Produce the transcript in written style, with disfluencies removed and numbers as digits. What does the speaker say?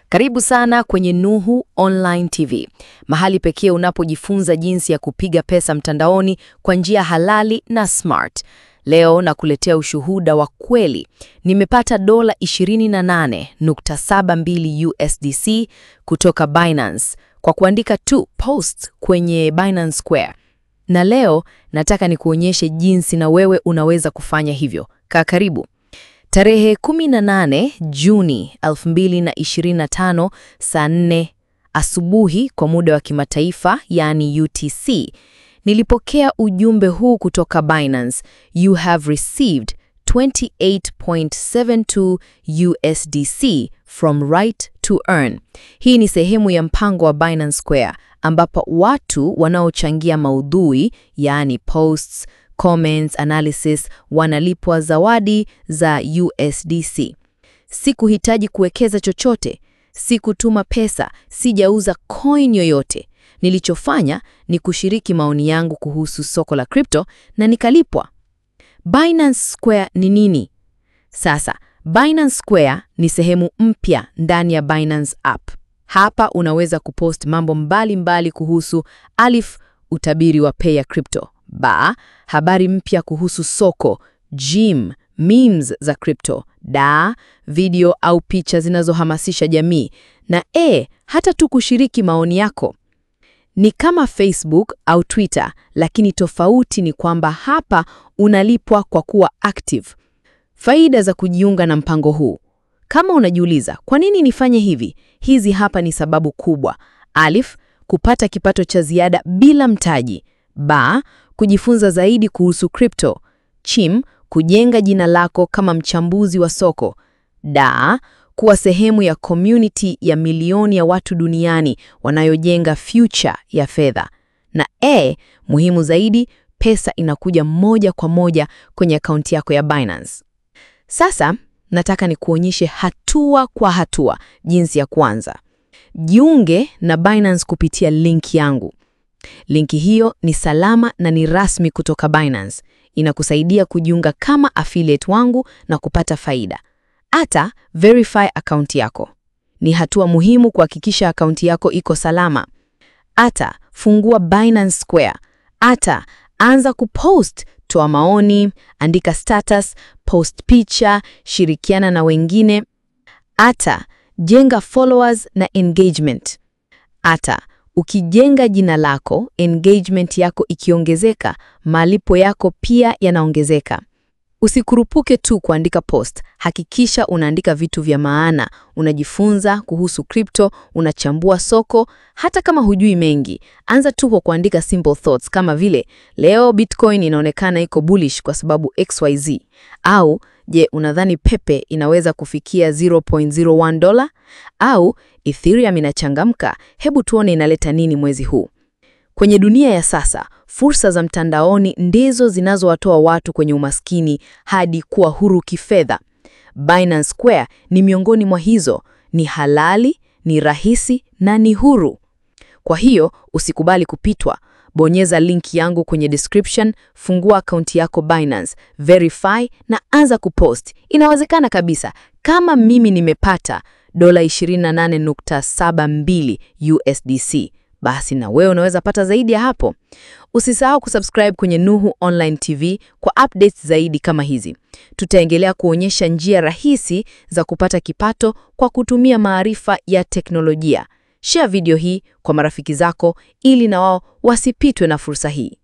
Karibu sana kwenye Nuhu Online TV, mahali pekee unapojifunza jinsi ya kupiga pesa mtandaoni kwa njia halali na smart. Leo nakuletea ushuhuda wa kweli. Nimepata dola 28.72 USDC kutoka Binance kwa kuandika tu post kwenye Binance Square. Na leo nataka nikuonyeshe jinsi na wewe unaweza kufanya hivyo. Kaa karibu. Tarehe 18 Juni 2025 saa 4 asubuhi kwa muda wa kimataifa, yani UTC, nilipokea ujumbe huu kutoka Binance: You have received 28.72 USDC from Right to Earn. Hii ni sehemu ya mpango wa Binance Square ambapo watu wanaochangia maudhui, yani posts, comments, analysis, wanalipwa zawadi za USDC. Sikuhitaji kuwekeza chochote, sikutuma pesa, sijauza coin yoyote. Nilichofanya ni kushiriki maoni yangu kuhusu soko la crypto na nikalipwa. Binance Square ni nini? Sasa, Binance Square ni sehemu mpya ndani ya Binance app. Hapa unaweza kupost mambo mbalimbali kuhusu alif, utabiri wa pay ya crypto; ba, habari mpya kuhusu soko; jim, memes za crypto; da, video au picha zinazohamasisha jamii; na hata tu kushiriki maoni yako. Ni kama Facebook au Twitter, lakini tofauti ni kwamba hapa unalipwa kwa kuwa active. Faida za kujiunga na mpango huu. Kama unajiuliza, kwa nini nifanye hivi? Hizi hapa ni sababu kubwa. Alif, kupata kipato cha ziada bila mtaji. Ba, kujifunza zaidi kuhusu crypto. Chim, kujenga jina lako kama mchambuzi wa soko. Da, kuwa sehemu ya community ya milioni ya watu duniani wanayojenga future ya fedha. Na muhimu zaidi, pesa inakuja moja kwa moja kwenye akaunti yako ya Binance. Sasa, nataka nikuonyeshe hatua kwa hatua jinsi ya kuanza. Jiunge na Binance kupitia link yangu. Linki hiyo ni salama na ni rasmi kutoka Binance. Inakusaidia kujiunga kama affiliate wangu na kupata faida. Ata verify account yako. Ni hatua muhimu kuhakikisha account yako iko salama. Ata fungua Binance Square. Ata anza kupost, toa maoni, andika status, post picha, shirikiana na wengine. Ata jenga followers na engagement. Ata ukijenga jina lako, engagement yako ikiongezeka, malipo yako pia yanaongezeka. Usikurupuke tu kuandika post. Hakikisha unaandika vitu vya maana, unajifunza kuhusu crypto, unachambua soko. Hata kama hujui mengi, anza tu kwa kuandika simple thoughts kama vile, leo Bitcoin inaonekana iko bullish kwa sababu XYZ. Au, je, unadhani Pepe inaweza kufikia $0.01? Au, Ethereum inachangamka, hebu tuone inaleta nini mwezi huu. Kwenye dunia ya sasa, fursa za mtandaoni ndizo zinazowatoa watu kwenye umaskini hadi kuwa huru kifedha. Binance Square ni miongoni mwa hizo. Ni halali, ni rahisi na ni huru. Kwa hiyo, usikubali kupitwa. Bonyeza link yangu kwenye description, fungua akaunti yako Binance, verify na anza kupost. Inawezekana kabisa. Kama mimi nimepata dola 28.72 USDC. Basi na wewe unaweza pata zaidi ya hapo. Usisahau kusubscribe kwenye Nuhu Online TV kwa updates zaidi kama hizi. Tutaendelea kuonyesha njia rahisi za kupata kipato kwa kutumia maarifa ya teknolojia. Share video hii kwa marafiki zako ili na wao wasipitwe na fursa hii.